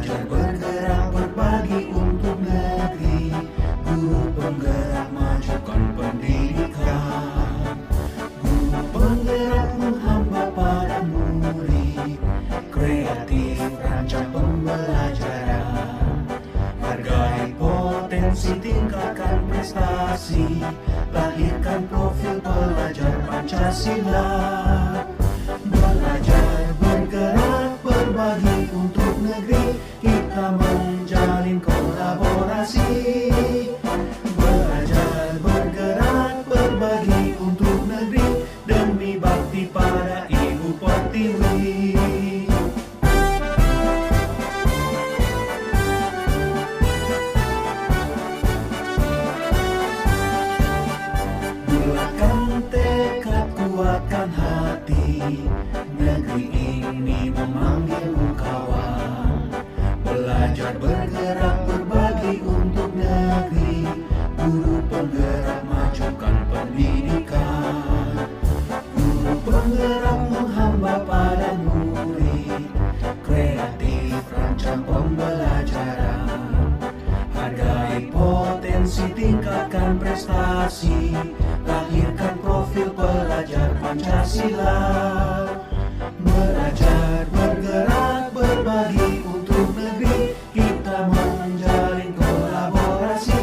Belajar bergerak berbagi untuk negeri, guru penggerak majukan pendidikan. Guru penggerak menghamba pada murid, kreatif rancang pembelajaran. Hargai potensi, tingkatkan prestasi, lahirkan profil pelajar Pancasila. Belajar bergerak berbagi untuk negeri, kita menjalin kolaborasi. Belajar bergerak berbagi untuk negeri, demi bakti pada Ibu Pertiwi. Bulatkan tekad, kuatkan hati, negeri ini memanggilmu kawan. Belajar bergerak berbagi untuk negeri, guru penggerak majukan pendidikan. Guru penggerak menghamba pada murid, kreatif rancang pembelajaran. Hargai potensi, tingkatkan prestasi, lahirkan profil pelajar Pancasila. Belajar bergerak berbagi untuk negeri, kita menjalin kolaborasi.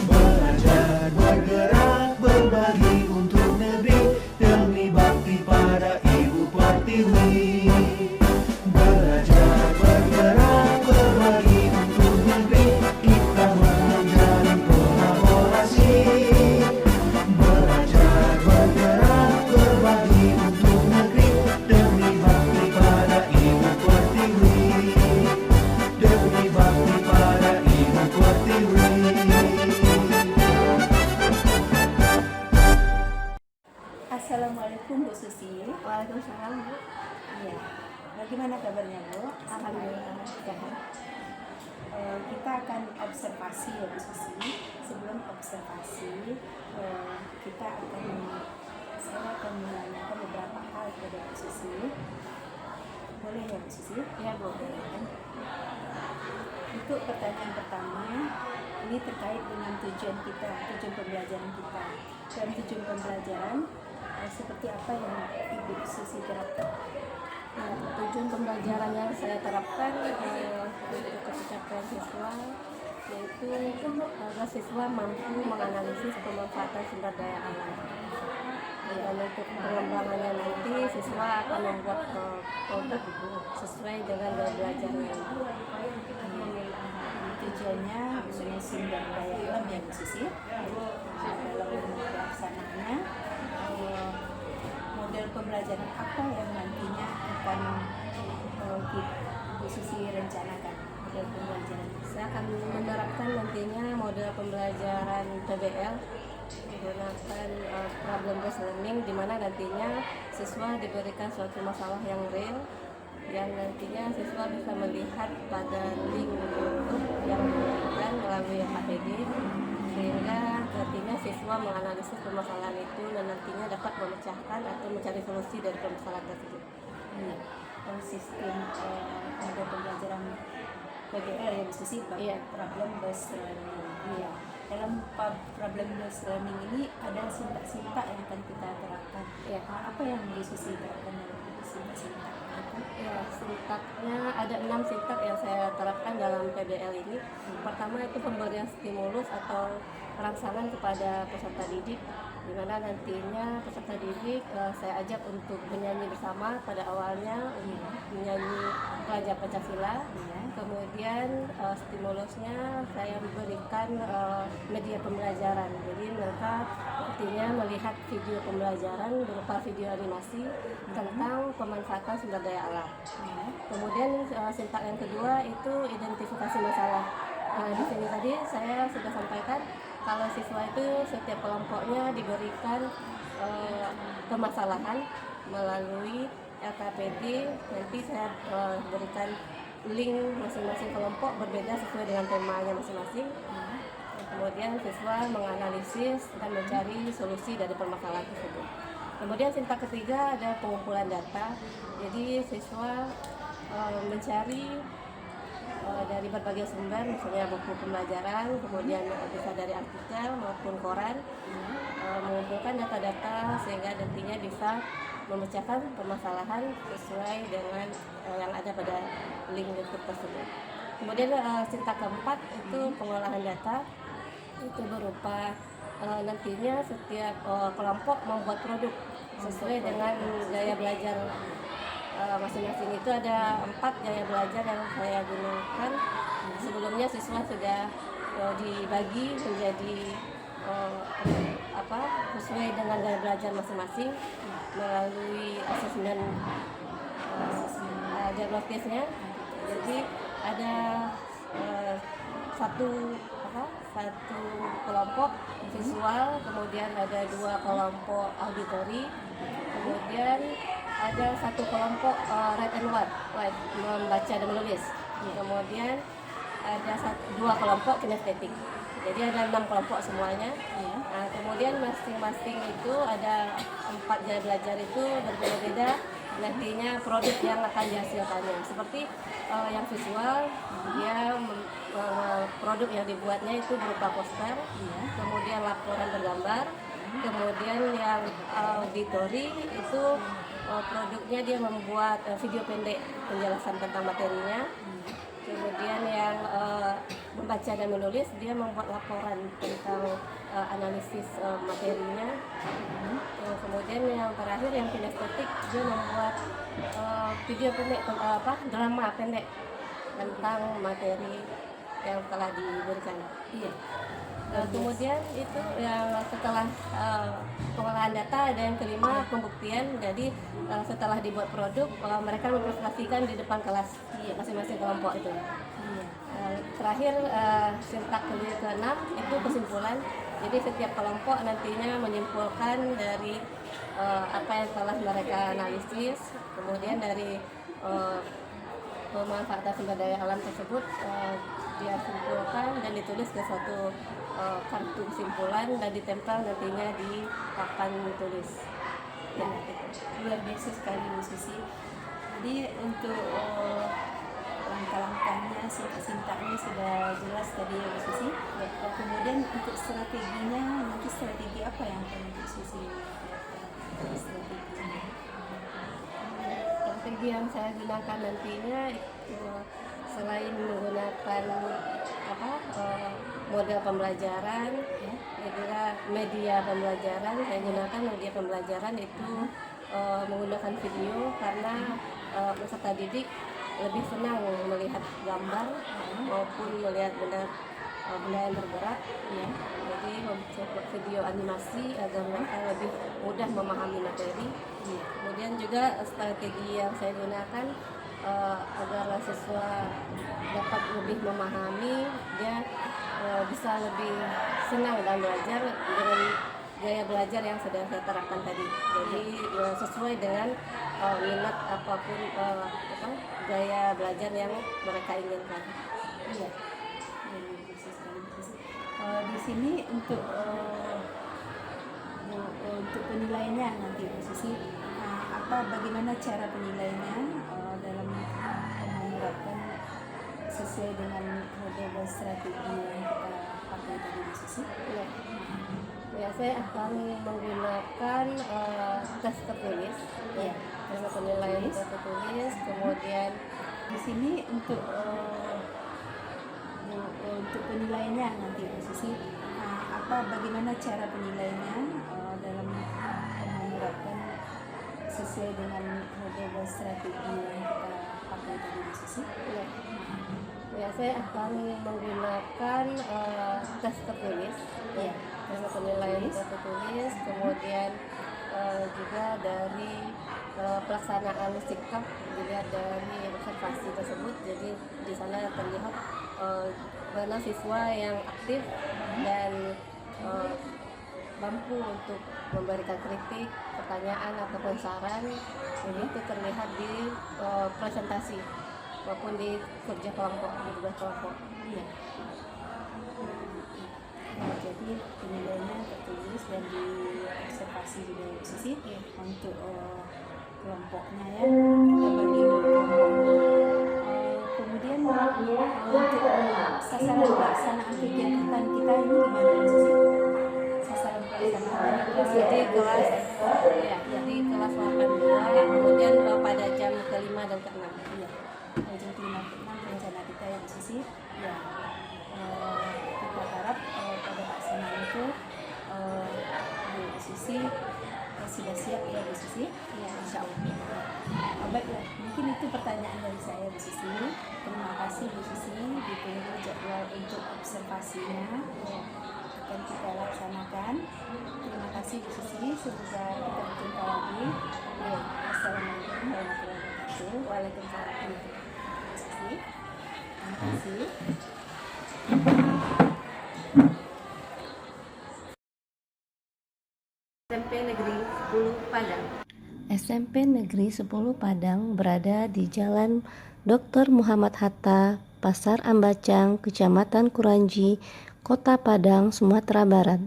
Belajar bergerak berbagi untuk negeri, demi bakti pada Ibu Pertiwi. Belajar bergerak berbagi untuk negeri, kita menjalin kolaborasi. Belajar bergerak berbagi untuk negeri, demi bakti pada Ibu Pertiwi. Demi bakti pada Ibu Pertiwi. Assalamualaikum Bu Susi. Waalaikumsalam, Bu. Iya. Bagaimana kabarnya Bu? Alhamdulillah sehat. Kita akan observasi ya Bu Susi. Sebelum observasi, saya akan menanyakan beberapa hal kepada Bu Susi. Boleh ya Bu Susi? Ya, Bu. Untuk pertanyaan pertama, ini terkait dengan tujuan kita, tujuan pembelajaran kita. Dan tujuan pembelajaran seperti apa yang Ibu Susi terapkan? Tujuan pembelajaran yang saya terapkan untuk ketika siswa, yaitu agar siswa mampu menganalisis pemanfaatan sumber daya alam. Dan untuk pengembangannya nanti siswa akan membuat produk sesuai dengan gaya belajarnya. Tujuannya mengenai sumber daya alam ya Bu Susi. Dalam pelaksanaannya, model pembelajaran apa yang nantinya akan Bu Susi rencanakan? Model pembelajaran Saya akan menerapkan nantinya model pembelajaran PBL menggunakan problem based learning, di mana nantinya siswa diberikan suatu masalah yang real, yang nantinya siswa bisa melihat pada link YouTube yang diberikan melalui HPG, sehingga nantinya siswa menganalisis permasalahan itu dan nantinya dapat memecahkan atau mencari solusi dari permasalahan tersebut. Sistem model pembelajaran PBL ya Bu Susi, Iya. problem based learning. Iya. Dalam problem based learning ini ada sintak-sintak yang akan kita terapkan. Iya. Apa yang Bu Susi terapkan dalam sintak-sintak? Ya, sintaknya ada 6 sintak yang saya terapkan dalam PBL ini. Pertama itu pemberian stimulus atau rangsangan kepada peserta didik, di mana nantinya peserta didik saya ajak untuk menyanyi bersama pada awalnya, menyanyi pelajar Pancasila. Kemudian stimulusnya saya berikan media pembelajaran, jadi mereka artinya melihat video pembelajaran berupa video animasi tentang pemanfaatan sumber daya alam. Kemudian sintak yang kedua itu identifikasi masalah. Di sini tadi saya sudah sampaikan kalau siswa itu setiap kelompoknya diberikan permasalahan melalui LKPD. Nanti saya berikan link masing-masing kelompok berbeda sesuai dengan temanya masing-masing. Kemudian siswa menganalisis dan mencari solusi dari permasalahan tersebut. Kemudian sintak ketiga ada pengumpulan data. Jadi siswa mencari dari berbagai sumber, misalnya buku pembelajaran, kemudian bisa dari artikel maupun koran, mengumpulkan data-data sehingga nantinya bisa memecahkan permasalahan sesuai dengan yang ada pada link YouTube tersebut. Kemudian sintak keempat itu pengolahan data, itu berupa nantinya setiap kelompok membuat produk sesuai dengan gaya belajar masing-masing. Itu ada 4 gaya belajar yang saya gunakan. Sebelumnya siswa sudah dibagi menjadi sesuai dengan gaya belajar masing-masing melalui asesmen diagnostisnya. Jadi ada satu kelompok visual, kemudian ada 2 kelompok auditori, kemudian ada 1 kelompok read and write, membaca dan menulis, kemudian ada 2 kelompok kinestetik. Jadi ada 6 kelompok semuanya. Nah, kemudian masing-masing itu ada 4 gaya belajar itu berbeda-beda nantinya produk yang akan dihasilkannya. Seperti yang visual, dia produk yang dibuatnya itu berupa poster, kemudian laporan bergambar, kemudian yang auditori itu produknya dia membuat video pendek penjelasan tentang materinya. Kemudian yang membaca dan menulis, dia membuat laporan tentang analisis materinya. Kemudian yang terakhir yang kinestetik, dia membuat video pendek, drama pendek tentang materi yang telah diberikan. Kemudian itu yang setelah pengolahan data, ada yang kelima pembuktian. Jadi setelah dibuat produk, mereka mempresentasikan di depan kelas masing-masing kelompok itu. Terakhir sintak ke-6 itu kesimpulan. Jadi setiap kelompok nantinya menyimpulkan dari apa yang telah mereka analisis, kemudian dari pemanfaatan sumber daya alam tersebut dia simpulkan dan ditulis ke suatu kartu kesimpulan dan ditempel nantinya di papan tulis. Ya, luar biasa sekali Bu Susi. Jadi untuk langkah-langkahnya, sintak-sintaknya sudah jelas tadi ya Bu Susi. Kemudian untuk strateginya, nanti strategi apa yang akan Bu Susi Strategi yang saya gunakan nantinya itu selain menggunakan model pembelajaran, juga media pembelajaran. Saya gunakan media pembelajaran itu menggunakan video karena peserta didik lebih senang melihat gambar maupun melihat benda yang bergerak. Jadi membuat video animasi agar mereka lebih mudah memahami materi. Kemudian juga strategi yang saya gunakan agar siswa dapat lebih memahami, dia bisa lebih senang dalam belajar dengan gaya belajar yang sudah saya terapkan tadi. Jadi sesuai dengan minat apapun gaya belajar yang mereka inginkan. Iya. Di sini untuk penilaiannya nanti Bu Susi, bagaimana cara penilaiannya dalam menerapkan sesuai dengan model dan strategi yang kita pakai tadi Bu Susi? Ya, saya akan menggunakan tes tertulis. Tes penilaian tes tertulis. Kemudian di sini untuk penilaiannya nanti Bu Susi, bagaimana cara penilaiannya dalam menerapkan sesuai dengan model dan strategi yang kita pakai tadi Bu Susi? Ya, saya akan menggunakan tes tertulis. Tes penilaian tes tertulis. Kemudian juga dari pelaksanaan sikap, dilihat dari observasi tersebut. Jadi di sana terlihat mana siswa yang aktif dan mampu untuk memberikan kritik, pertanyaan ataupun saran. Jadi itu terlihat di presentasi maupun di kerja kelompok, di tugas kelompok. Jadi penilaiannya tertulis dan diobservasi juga Bu Susi. Untuk kelompoknya ya, kita bagi kelompok. Kemudian dijadwalkan 2, kemudian pada jam ke-5 dan ke-6. Iya, jam 5 ke 6 rencana kita ya Bu Sisi. Ya, kita harap pada pelaksanaan itu Bu Sisi sudah siap ya Bu Sisi. Ya, insya Allah. Baiklah, mungkin itu pertanyaan dari saya Bu Sisi. Terima kasih Bu Sisi, ditunggu jadwal untuk observasinya. Akan kita laksanakan. Terima kasih Bu Sisi, semoga kita berjumpa lagi. Ya, Assalamualaikum warahmatullahi wabarakatuh. Waalaikumsalam. Bu Sisi, terima kasih. SMP Negeri 10 Padang. SMP Negeri 10 Padang berada di Jalan Dr. Muhammad Hatta, Pasar Ambacang, Kecamatan Kuranji, Kota Padang, Sumatera Barat.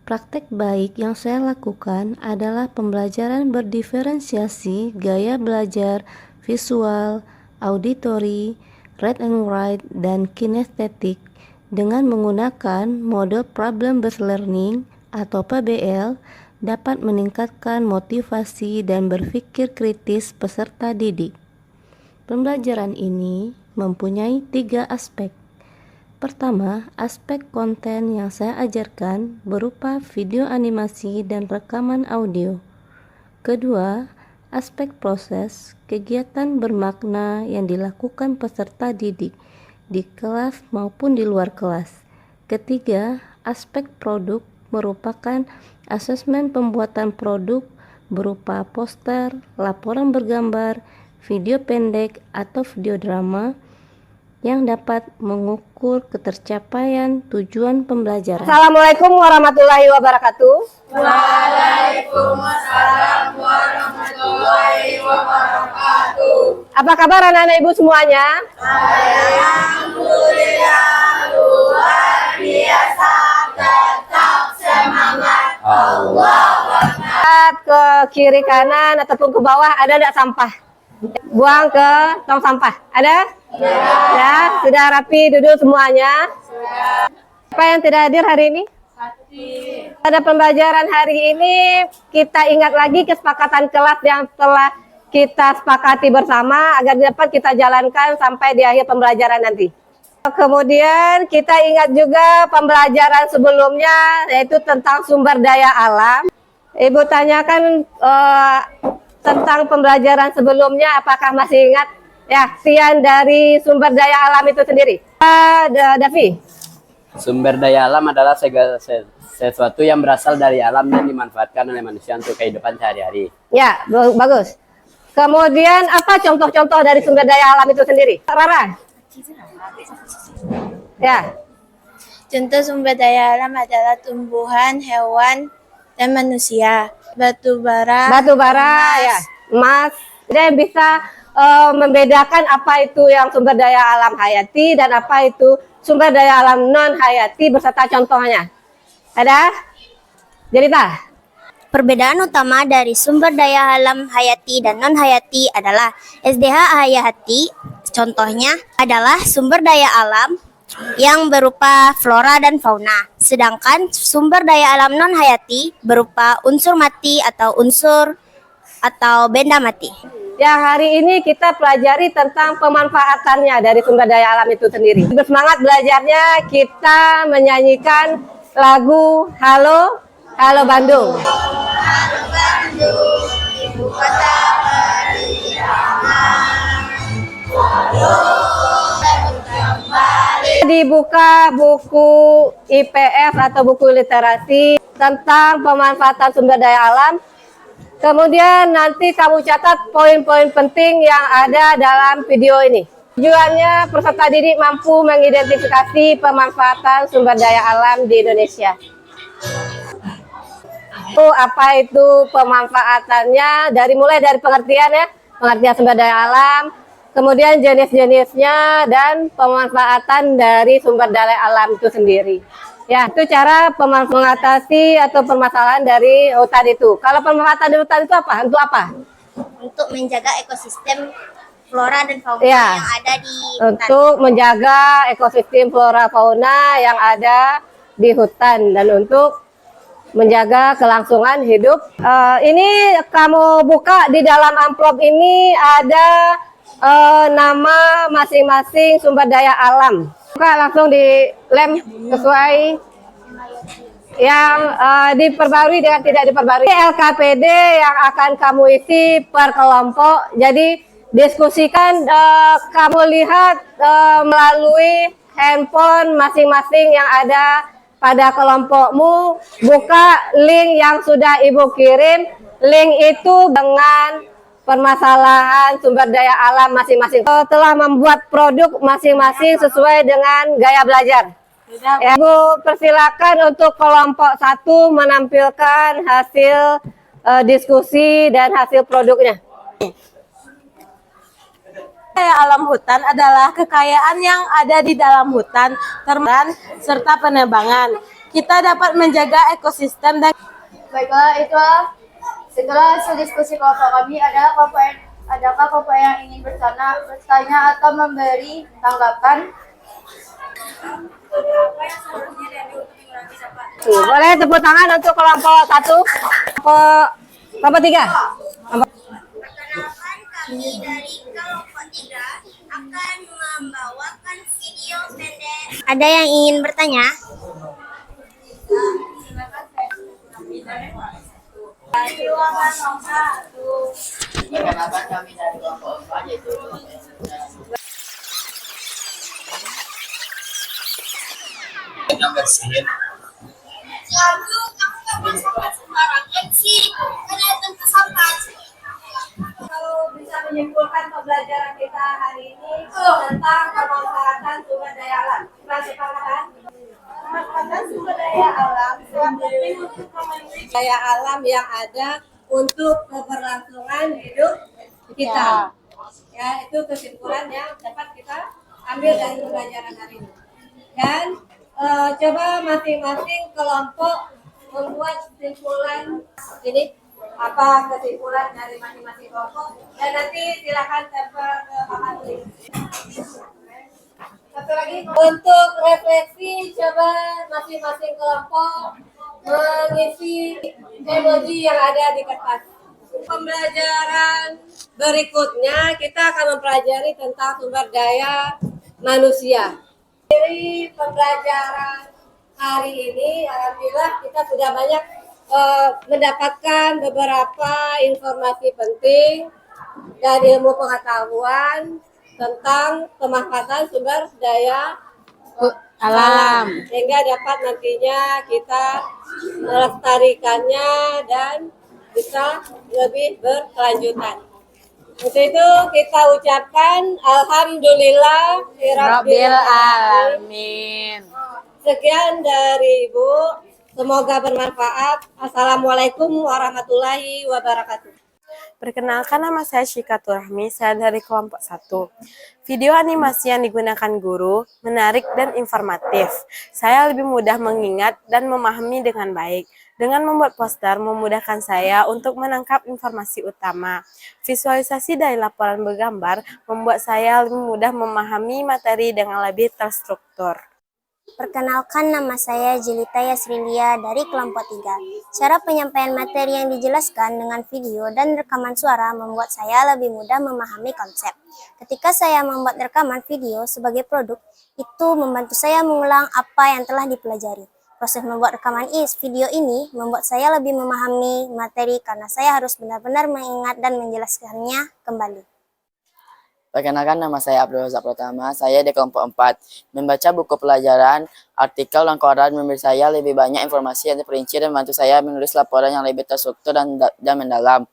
Praktek baik yang saya lakukan adalah pembelajaran berdiferensiasi gaya belajar, visual, auditori, read and write, dan kinestetik dengan menggunakan mode problem-based learning atau PBL dapat meningkatkan motivasi dan berpikir kritis peserta didik. Pembelajaran ini mempunyai 3 aspek. Pertama, aspek konten yang saya ajarkan berupa video animasi dan rekaman audio. Kedua, aspek proses kegiatan bermakna yang dilakukan peserta didik di kelas maupun di luar kelas. Ketiga, aspek produk merupakan asesmen pembuatan produk berupa poster, laporan bergambar, video pendek atau video drama yang dapat mengukur ketercapaian tujuan pembelajaran. Assalamualaikum warahmatullahi wabarakatuh. Waalaikumsalam warahmatullahi wabarakatuh. Apa kabar anak-anak ibu semuanya? Alhamdulillah luar biasa, tetap semangat. Allah Ke kiri kanan ataupun ke bawah ada tidak sampah? Buang ke tong sampah. Ada? Ya, sudah rapi duduk semuanya. Apa yang tidak hadir hari ini? Pada pembelajaran hari ini kita ingat lagi kesepakatan kelas yang telah kita sepakati bersama agar dapat kita jalankan sampai di akhir pembelajaran nanti. Kemudian kita ingat juga pembelajaran sebelumnya yaitu tentang sumber daya alam. Ibu tanyakan tentang pembelajaran sebelumnya, apakah masih ingat? Ya, sekian dari sumber daya alam itu sendiri. Davi. Sumber daya alam adalah sesuatu yang berasal dari alam dan dimanfaatkan oleh manusia untuk kehidupan sehari-hari. Ya, bagus. Kemudian apa contoh-contoh dari sumber daya alam itu sendiri? Rara. Ya. Contoh sumber daya alam adalah tumbuhan, hewan, dan manusia. Batu bara, Ya, emas. Dan bisa membedakan apa itu yang sumber daya alam hayati dan apa itu sumber daya alam non hayati beserta contohnya. Ada? Jelita. Perbedaan utama dari sumber daya alam hayati dan non hayati adalah SDH hayati, contohnya adalah sumber daya alam yang berupa flora dan fauna, sedangkan sumber daya alam non hayati berupa unsur mati atau benda mati. Ya, hari ini kita pelajari tentang pemanfaatannya dari sumber daya alam itu sendiri. Bersemangat belajarnya, kita menyanyikan lagu Halo, Halo Bandung. Halo Bandung, ibu kota Dibuka buku IPS atau buku literasi tentang pemanfaatan sumber daya alam. Kemudian nanti kamu catat poin-poin penting yang ada dalam video ini. Tujuannya peserta didik mampu mengidentifikasi pemanfaatan sumber daya alam di Indonesia. Apa itu pemanfaatannya? Mulai dari pengertian ya, pengertian sumber daya alam, kemudian jenis-jenisnya dan pemanfaatan dari sumber daya alam itu sendiri. Ya, itu cara mengatasi atau permasalahan dari hutan itu. Kalau pemanfaatan dari hutan itu apa? Untuk apa? Untuk menjaga ekosistem flora dan fauna Ya, yang ada di hutan. untuk menjaga ekosistem flora fauna yang ada di hutan dan untuk menjaga kelangsungan hidup. Ini kamu buka di dalam amplop ini ada nama masing-masing sumber daya alam. Buka langsung di lem sesuai yang diperbarui dengan tidak diperbarui. LKPD yang akan kamu isi per kelompok. Jadi diskusikan, kamu lihat melalui handphone masing-masing yang ada pada kelompokmu. Buka link yang sudah Ibu kirim. Link itu dengan permasalahan sumber daya alam masing-masing. Telah membuat produk masing-masing sesuai dengan gaya belajar. Ya, Ibu persilakan untuk kelompok 1 menampilkan hasil diskusi dan hasil produknya. Alam hutan adalah kekayaan yang ada di dalam hutan, termasuk serta penebangan. Kita dapat menjaga ekosistem dan Baiklah, itulah segala hasil diskusi kelompok kami. Adakah kelompok yang ingin bertanya atau memberi tanggapan? Boleh tepuk tangan untuk kelompok 1, kelompok 3. Perkenalkan, kami dari kelompok 3 akan membawakan video pendek. Ada yang ingin bertanya? Perkenalkan kami dari kelompok 4 yaitu bersihin. Lalu kamu gak masalah sembarangan sih, kan datang ke sampah. Kalau bisa menyimpulkan pembelajaran kita hari ini tentang pemanfaatan sumber daya alam. Kita sepakatan? Pemanfaatan sumber daya alam sangat penting untuk memenuhi daya alam yang ada untuk keberlangsungan hidup kita. Ya, itu kesimpulan yang dapat kita ambil dari pembelajaran hari ini. Dan coba masing-masing kelompok membuat kesimpulan ini, apa kesimpulan dari masing-masing kelompok, dan nanti silakan tempel ke papan tulis. Satu lagi untuk refleksi, coba masing-masing kelompok mengisi emoji yang ada di kertas. Pembelajaran berikutnya kita akan mempelajari tentang sumber daya manusia. Dari pembelajaran hari ini, alhamdulillah kita sudah banyak mendapatkan beberapa informasi penting dan ilmu pengetahuan tentang pemanfaatan sumber daya alam, sehingga dapat nantinya kita melestarikannya dan bisa lebih berkelanjutan. Untuk itu kita ucapkan alhamdulillah rabbil alamin. Sekian dari Ibu, semoga bermanfaat. Assalamualaikum warahmatullahi wabarakatuh. Perkenalkan, nama saya Syikatur Rahmi, saya dari kelompok 1. Video animasi yang digunakan guru menarik dan informatif. Saya lebih mudah mengingat dan memahami dengan baik. Dengan membuat poster memudahkan saya untuk menangkap informasi utama. Visualisasi dari laporan bergambar membuat saya lebih mudah memahami materi dengan lebih terstruktur. Perkenalkan, nama saya Jelita Yasrilia dari kelompok 3. Cara penyampaian materi yang dijelaskan dengan video dan rekaman suara membuat saya lebih mudah memahami konsep. Ketika saya membuat rekaman video sebagai produk, itu membantu saya mengulang apa yang telah dipelajari. Proses membuat rekaman video ini membuat saya lebih memahami materi karena saya harus benar-benar mengingat dan menjelaskannya kembali. Perkenalkan, nama saya Abdul Razak Pratama, saya di kelompok 4. Membaca buku pelajaran, artikel, dan koran memberi saya lebih banyak informasi yang terperinci dan membantu saya menulis laporan yang lebih terstruktur dan mendalam.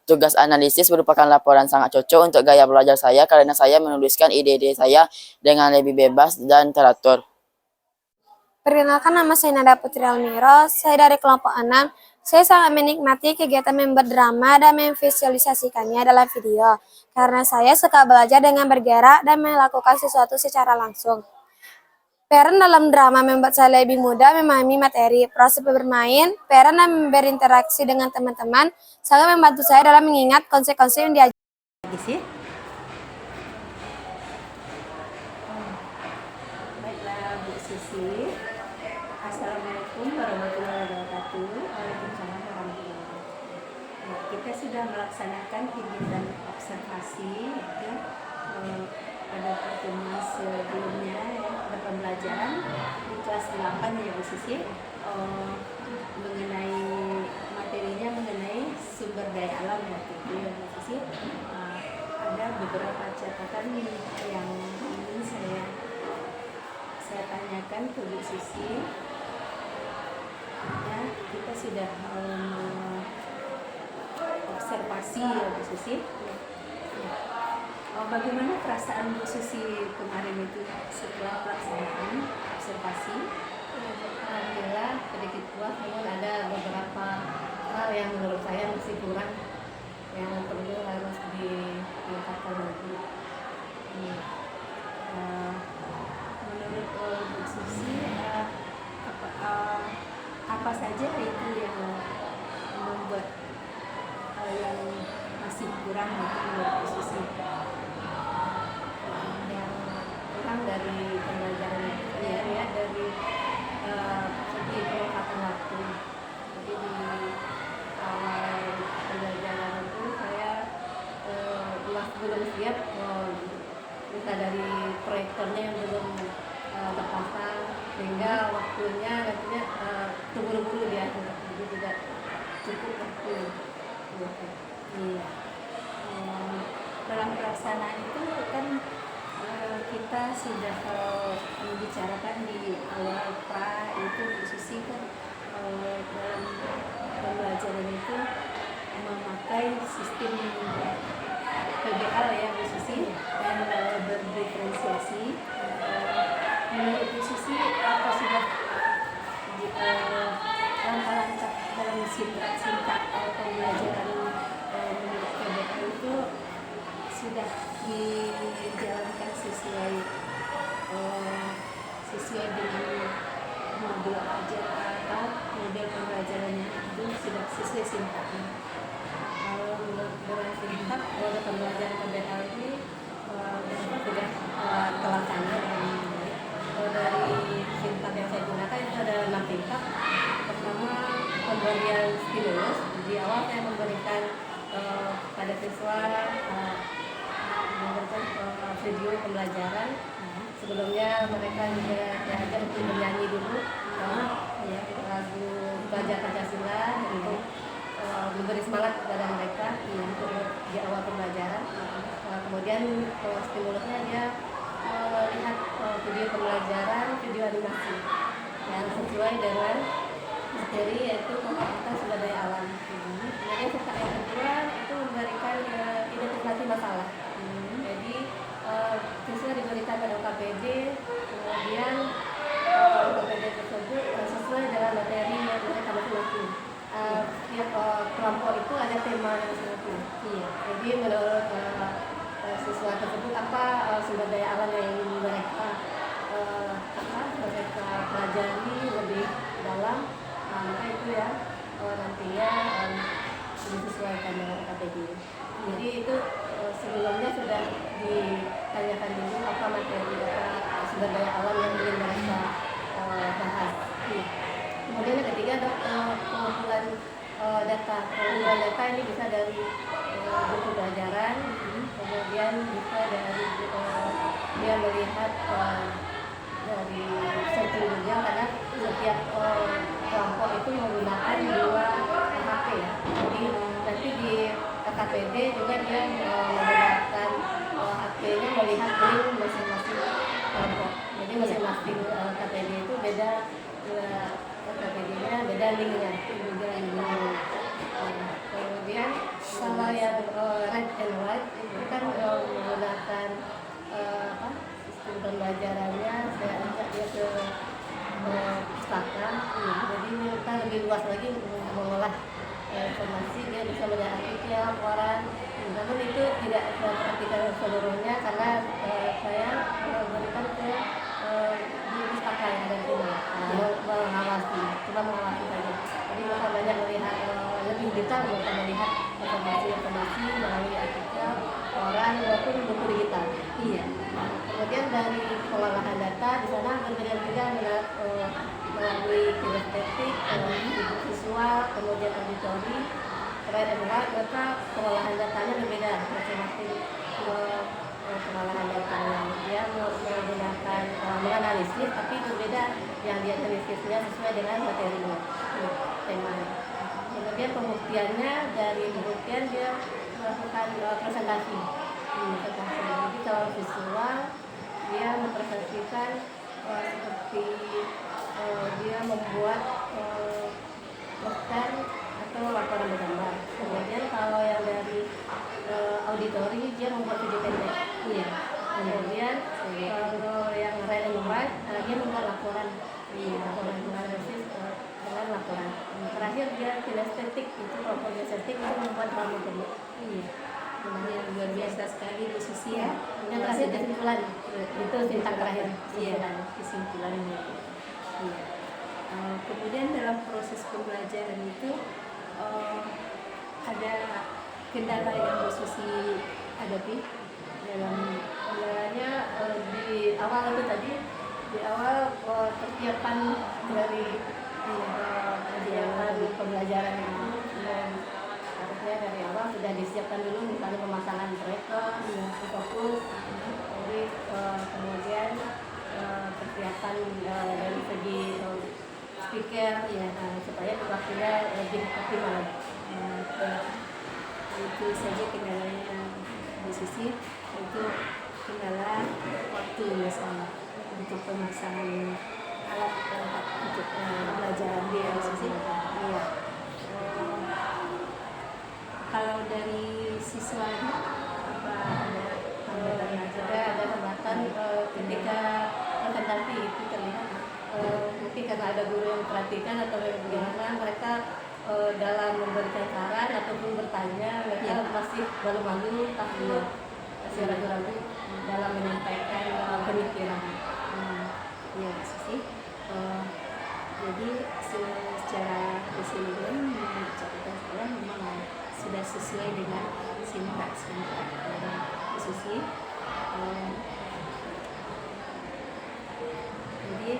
Tugas analisis merupakan laporan sangat cocok untuk gaya belajar saya karena saya menuliskan ide-ide saya dengan lebih bebas dan teratur. Perkenalkan, nama saya Nada Putri Almiro, saya dari kelompok 6. Saya sangat menikmati kegiatan membuat drama dan memvisualisasikannya dalam video, karena saya suka belajar dengan bergerak dan melakukan sesuatu secara langsung. Peran dalam drama membuat saya lebih mudah memahami materi. Proses bermain, peran dan berinteraksi dengan teman-teman sangat membantu saya dalam mengingat konsep-konsep yang diajarkan. Baiklah Bu Susi, Assalamualaikum warahmatullahi wabarakatuh. Waalaikumsalam warahmatullahi wabarakatuh. Ya, kita sudah melaksanakan kegiatan observasi ya, pada pertemuan sebelumnya ya, pada pembelajaran di kelas 8 ya Bu Sisi, mengenai materinya mengenai sumber daya alam ya Bu Sisi. Ada beberapa catatan yang ingin saya tanyakan ke Bu Sisi. Ya, kita sudah observasi ya Bu Susi. Ya. Bagaimana perasaan Bu Susi kemarin itu setelah pelaksanaan observasi? Alhamdulillah sedikit puas, namun ada beberapa hal yang menurut saya masih kurang, yang perlu harus ditingkatkan lagi. Menurut Bu Susi, apa saja itu yang membuat yang masih kurang menurut Bu Susi? Yang kurang dari pembelajaran ya dari segi pelengkapan waktu. Jadi di awal pembelajaran itu saya belum siap, bisa dari proyektornya yang belum terpasang, sehingga waktunya nantinya terburu-buru dia, jadi tidak cukup waktu. Iya. Dalam pelaksanaan itu kan kita sudah membicarakan di awal itu Bu Susi kan dalam pembelajaran itu memakai sistem PBL ya Bu Susi dan berdiferensiasi. Menurut Bu Susi apa sudah langkah-langkah dalam sintak pembelajaran menurut PBL itu sudah dijalankan sesuai dengan modul ajar atau model pembelajarannya itu sudah sesuai sintaknya. Kalau menurut sintak pembelajaran PBL ini sudah terlaksana dengan baik. Kalau dari sintak yang saya gunakan itu ada 6 tingkat. Pertama, pemberian stimulus. Di awal saya memberikan pada siswa memberikan video pembelajaran. Sebelumnya mereka juga diajar untuk bernyanyi dulu, ya, lagu belajar Pancasila untuk memberi semangat kepada mereka untuk di awal pembelajaran. Kemudian stimulusnya dia melihat video pembelajaran, video animasi yang sesuai dengan materi, yaitu tentang sumber daya alam. Kemudian serta yang kedua itu memberikan identifikasi masalah. Jadi siswa diberikan pada KPD, kemudian KPD tersebut sesuai dengan materi yang mereka masing-masing. Tiap kelompok itu ada tema masing-masing. Jadi menurut siswa tersebut apa sumber daya alam yang ingin mereka pelajari lebih dalam, maka itu ya nantinya disesuaikan dengan KPD. Jadi itu sebelumnya sudah ditanyakan dulu apa materi apa sumber daya alam yang ingin mereka bahas. Kemudian yang ketiga ada pengumpulan data. Pengumpulan data ini bisa dari buku pelajaran, kemudian bisa dari dia melihat dari searching media, karena setiap kelompok itu menggunakan 2 HP ya. Jadi nanti di KPD juga dia menggunakan HP-nya melihat link masing-masing kelompok. Jadi masing-masing KPD itu beda, KPD-nya beda linknya. Kemudian kalau yang red and white itu kan menggunakan sistem pembelajarannya, saya ajak dia ke pustaka. Jadi mereka lebih luas lagi mengolah informasi, dia bisa melihat artikel, koran. Namun itu tidak diperhatikan seluruhnya karena saya berikan ke di pustaka yang ada di sini, cuma mengawasi saja. Jadi mereka banyak melihat lebih detail, mereka melihat informasi melalui artikel, koran maupun buku digital. Iya. kemudian dari pengolahan data di sana berbeda-beda melalui kinestetik, visual, kemudian auditori, red and white, maka pengolahan datanya berbeda masing-masing pengolahan datanya. Dia menggunakan menganalisis, tapi berbeda yang dia analisisnya sesuai dengan materinya, temanya. Kemudian pembuktiannya, dari pembuktian dia melakukan presentasi. Jadi kalau visual dia mempresentasikan seperti dia membuat poster atau laporan bergambar. Kemudian kalau yang dari auditori dia membuat video pendek. Iya. Kemudian kalau yang red and white dia membuat laporan. Laporan analisis dengan laporan. Terakhir dia kinestetik, itu kalau kinestetik itu membuat drama pendek. Iya. Yang luar biasa sekali Bu Susi ya. Yang terakhir kesimpulan, itu tentang terakhir. Iya, kesimpulannya. Iya. Kemudian dalam proses pembelajaran itu ada kendala yang Bu Susi hadapi dalam kendalanya di awal itu tadi, di awal persiapan dari persiapan pembelajaran itu. Harusnya dari awal sudah disiapkan dulu, misalnya pemasangan proyektor, fokus, jadi kemudian persiapan dari segi speaker, ya, supaya waktunya lebih optimal. Itu saja kendalanya Bu Susi, itu kendala waktu misalnya untuk pemasangan alat untuk pembelajaran di Bu Susi. Iya. Kalau dari siswa apa ada hambatan ketika presentasi itu terlihat mungkin karena ada guru yang perhatikan atau bagaimana mereka dalam memberikan saran ataupun bertanya mereka masih malu-malu, takut, masih ragu-ragu dalam menyampaikan pemikiran. Ya, sih. Jadi secara keseluruhan menurut catatan saya memang sudah sesuai dengan sintaks dari Susi. Jadi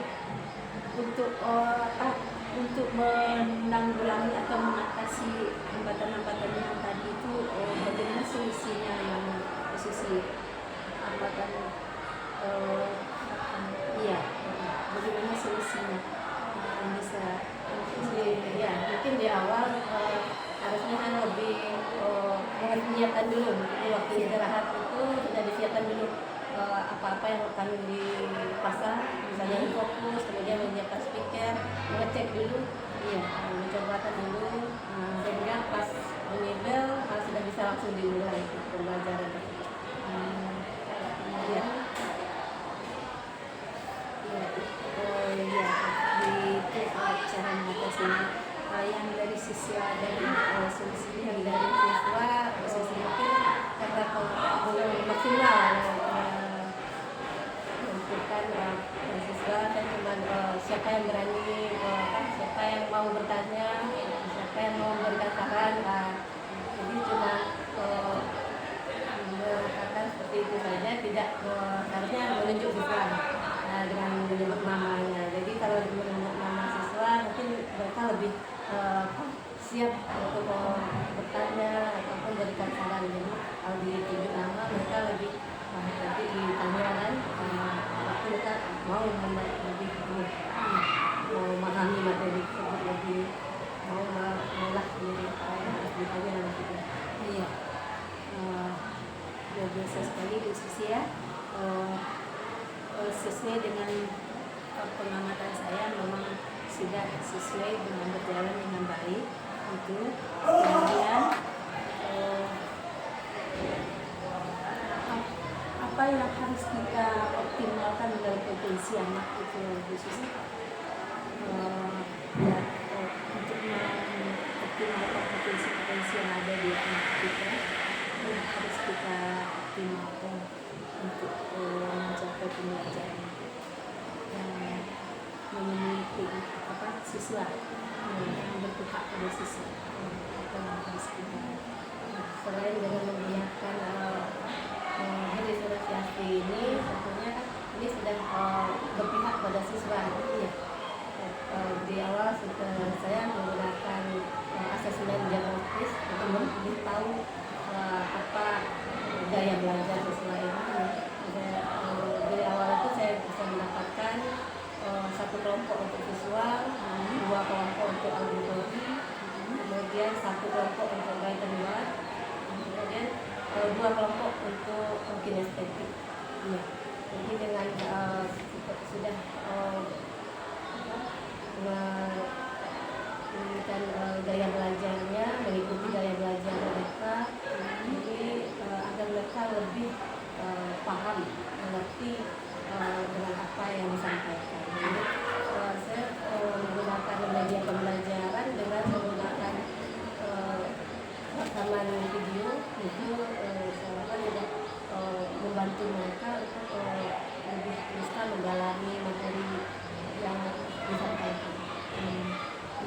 untuk menanggulangi atau mengatasi hambatan-hambatan yang tadi itu bagaimana solusinya yang Susi hambatan bagaimana solusinya yang bisa ya mungkin di awal harusnya kan lebih menyiapkan dulu di waktu istirahat itu sudah disiapkan dulu apa-apa yang akan dipasang, misalnya fokus, kemudian menyiapkan speaker, mengecek dulu, mencobakan dulu, sehingga pas menibel sudah bisa langsung dimulai pembelajaran. Itu cara mengatasinya. Yang dari siswa dari solusi yang dari siswa solusi mungkin karena belum maksimal menentukan siswa kan cuma siapa yang berani, siapa yang mau bertanya, siapa yang mau memberikan saran, jadi cuma mengatakan seperti itu saja, tidak harusnya menunjuk siswa dengan menyebut namanya. Jadi kalau menyebut nama siswa mungkin mereka lebih siap untuk bertanya ataupun berikan saran. Jadi kalau ditunjuk nama mereka lebih nanti ditanya kan, waktu mereka mau lebih mau memahami materi tersebut, lebih mau mengolah diri harus ditanya nanti. Iya, luar biasa sekali diskusi ya. Sesuai dengan pengamatan saya memang sudah sesuai dengan berjalan dengan baik itu. Kemudian apa yang harus kita optimalkan dalam potensi anak itu khususnya untuk mengoptimalkan potensi yang ada di anak kita, harus kita optimalkan untuk mencapai pembelajaran memiliki siswa yang berpihak pada siswa. Harus kita selain dengan menyiapkan hari asosiasi ini, tentunya kan ini sudah berpihak pada siswa. Iya. Di awal saya menggunakan asesmen diagnostis untuk memberitahu apa gaya belajar siswa ini. Dari awal itu saya bisa mendapatkan satu kelompok untuk visual, dua kelompok untuk auditori, kemudian satu kelompok untuk written word, kemudian dua kelompok untuk kinestetik. Iya. Jadi dengan sudah memberikan gaya belajarnya, mengikuti gaya belajar mereka, jadi agar mereka lebih paham, mengerti dengan apa yang disampaikan. Jadi saya menggunakan media pembelajaran dengan menggunakan rekaman video itu seolah-olah juga membantu mereka untuk lebih bisa mendalami materi yang disampaikan.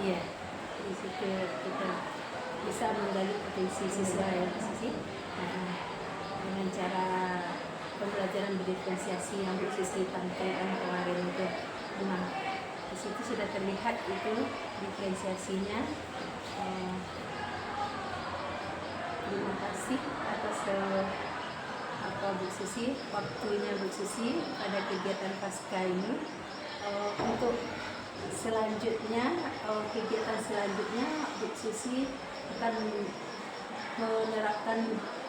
Iya, di situ kita bisa menggali potensi siswa ya, dengan cara pembelajaran berdiferensiasi yang Bu Sisi sampaikan kemarin itu. Nah, di situ sudah terlihat itu diferensiasinya. Terima kasih atas Bu Sisi, waktunya Bu Sisi pada kegiatan pasca ini. Untuk selanjutnya, kegiatan selanjutnya Bu Sisi akan menerapkan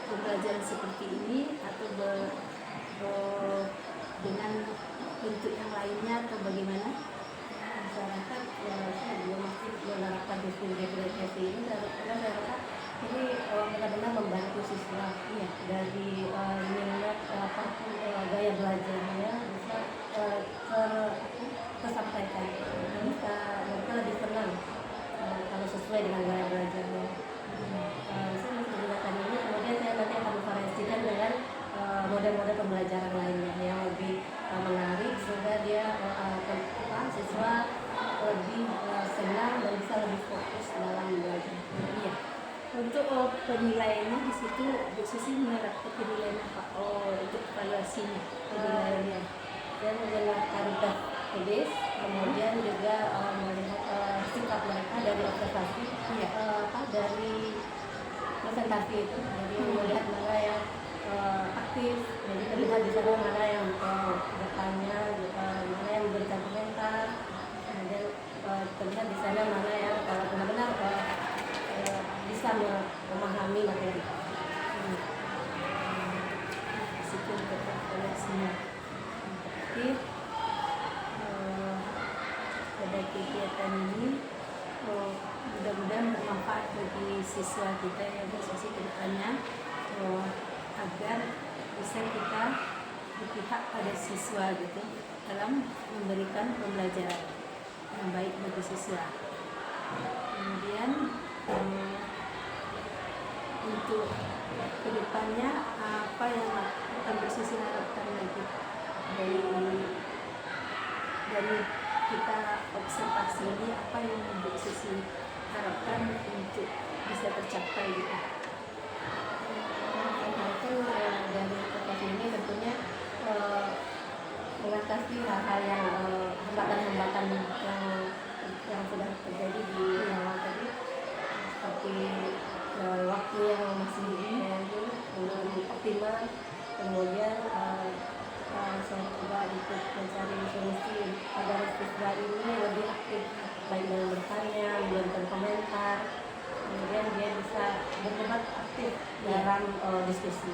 pembelajaran seperti ini atau dengan bentuk yang lainnya atau bagaimana? Masyarakat saya belum masih menerapkan diferensiasi ini karena saya rasa ini benar-benar membantu siswa dari minat gaya belajarnya bisa tersampaikan, bisa mereka lebih tenang kalau sesuai dengan gaya belajarnya. Saya masih menggunakan ini, kemudian saya nanti akan memvariasikan dengan model-model pembelajaran lainnya yang lebih menarik sehingga dia siswa lebih senang dan bisa lebih fokus dalam belajar. Iya. Untuk penilaiannya di situ Bu Sisi menerapkan penilaian apa? Untuk evaluasinya penilaiannya. Dan menggunakan tes tulis, kemudian juga melihat sikap mereka dari observasi, dari presentasi itu. Jadi melihat mana yang aktif, jadi terlihat di sana mana yang bertanya, mana yang memberikan komentar, kemudian terlihat di sana mana yang benar-benar bisa memahami materi. Situ untuk evaluasinya. Jadi pada kegiatan ini mudah-mudahan bermanfaat bagi siswa kita yang bersosial ke depannya, agar bisa kita berpihak pada siswa gitu dalam memberikan pembelajaran yang baik bagi siswa. Kemudian untuk kedepannya apa yang akan bersisi harapkan lagi dari kita observasi ini, apa yang bersisi harapkan untuk bisa tercapai gitu. Dari observasi ini tentunya mengatasi hal-hal yang hambatan-hambatan yang sudah terjadi di awal tadi, seperti waktu yang masih belum optimal, kemudian saya coba untuk mencari solusi agar siswa ini lebih aktif, baik dalam bertanya, memberikan komentar, kemudian dia bisa berdebat aktif dalam diskusi.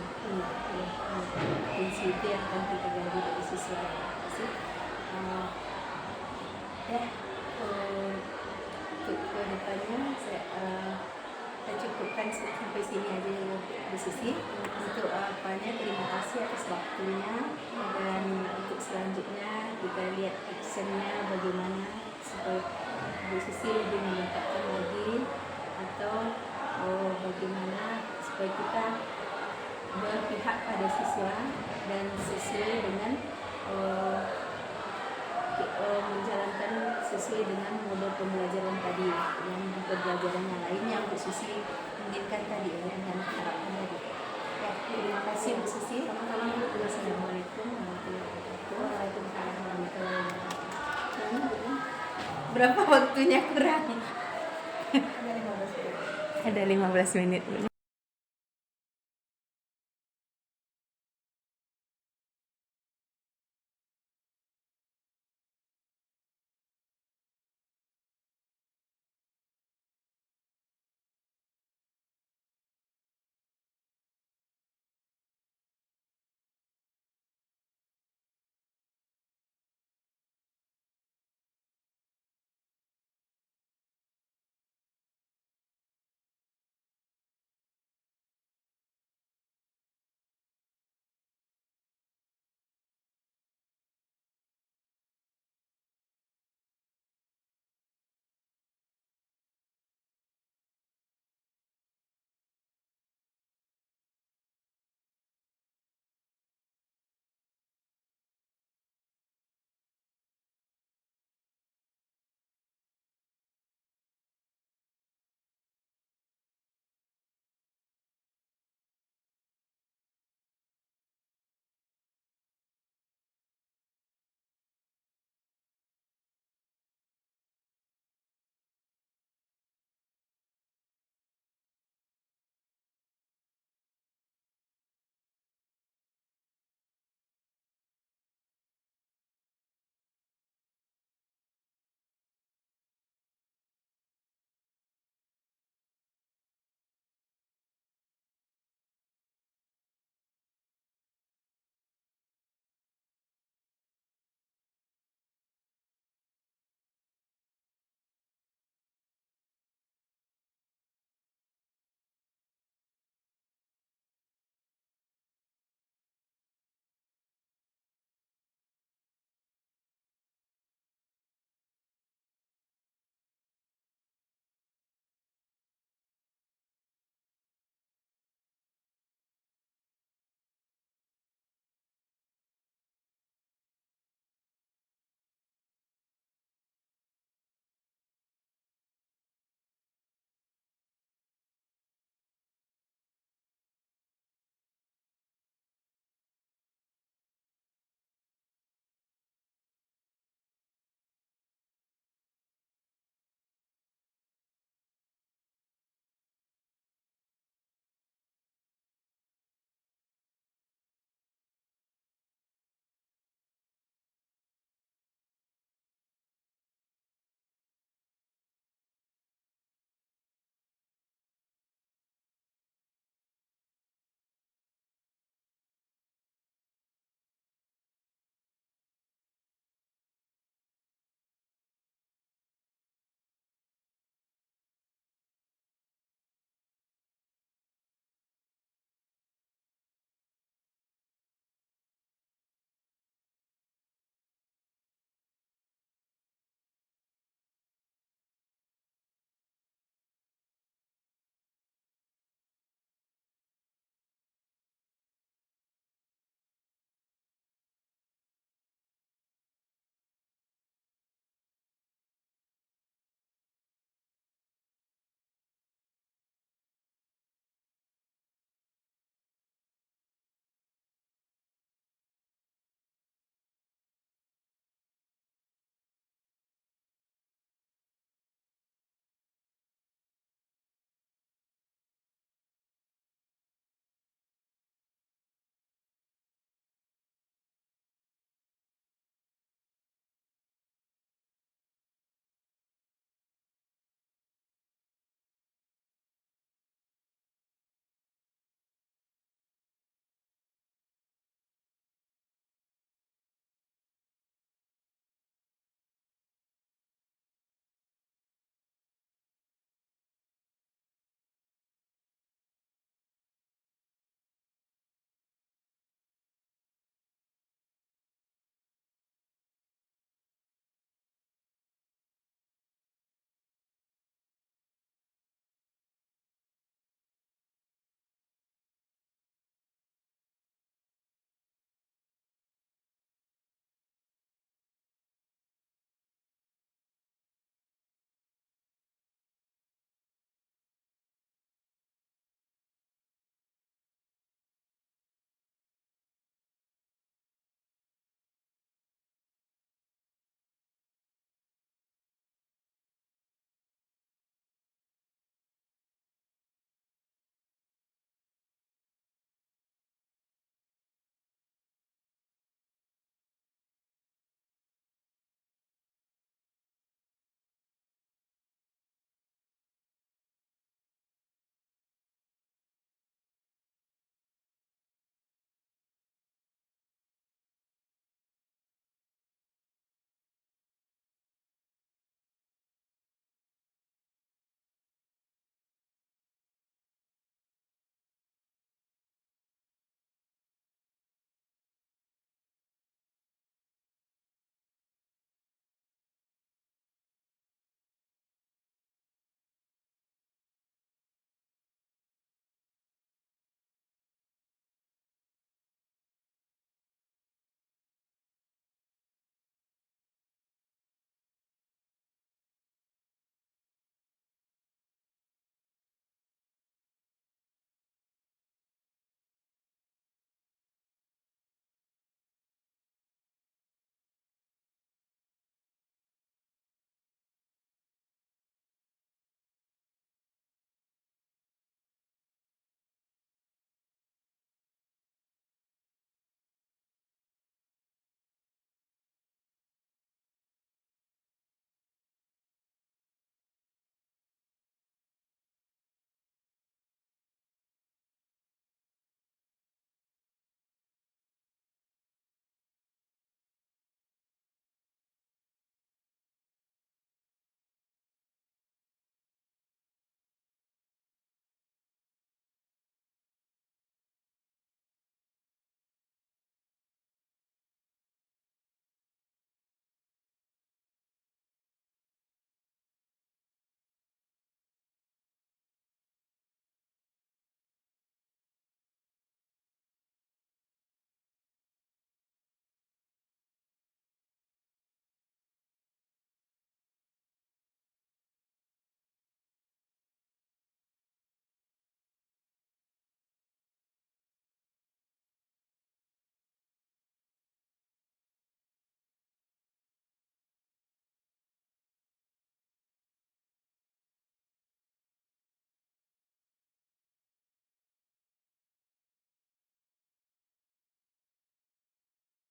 Itu yang akan kita gali dari siswa. Ke depannya saya cukupkan sampai sini aja Bu Sisi. Untuk terima kasih atas waktunya, dan untuk selanjutnya kita lihat actionnya bagaimana supaya Bu Sisi lebih meningkatkan lagi, atau bagaimana supaya kita berpihak pada siswa dan sesuai dengan menjalankan sesuai dengan model pembelajaran tadi, yang pembelajaran yang lain yang Bu Sisi inginkan tadi, yang harapkan tadi. Ya, terima kasih Bu Sisi. Sama-sama. Assalamualaikum warahmatullahi wabarakatuh. Berapa waktunya kurang? Ada 15 menit.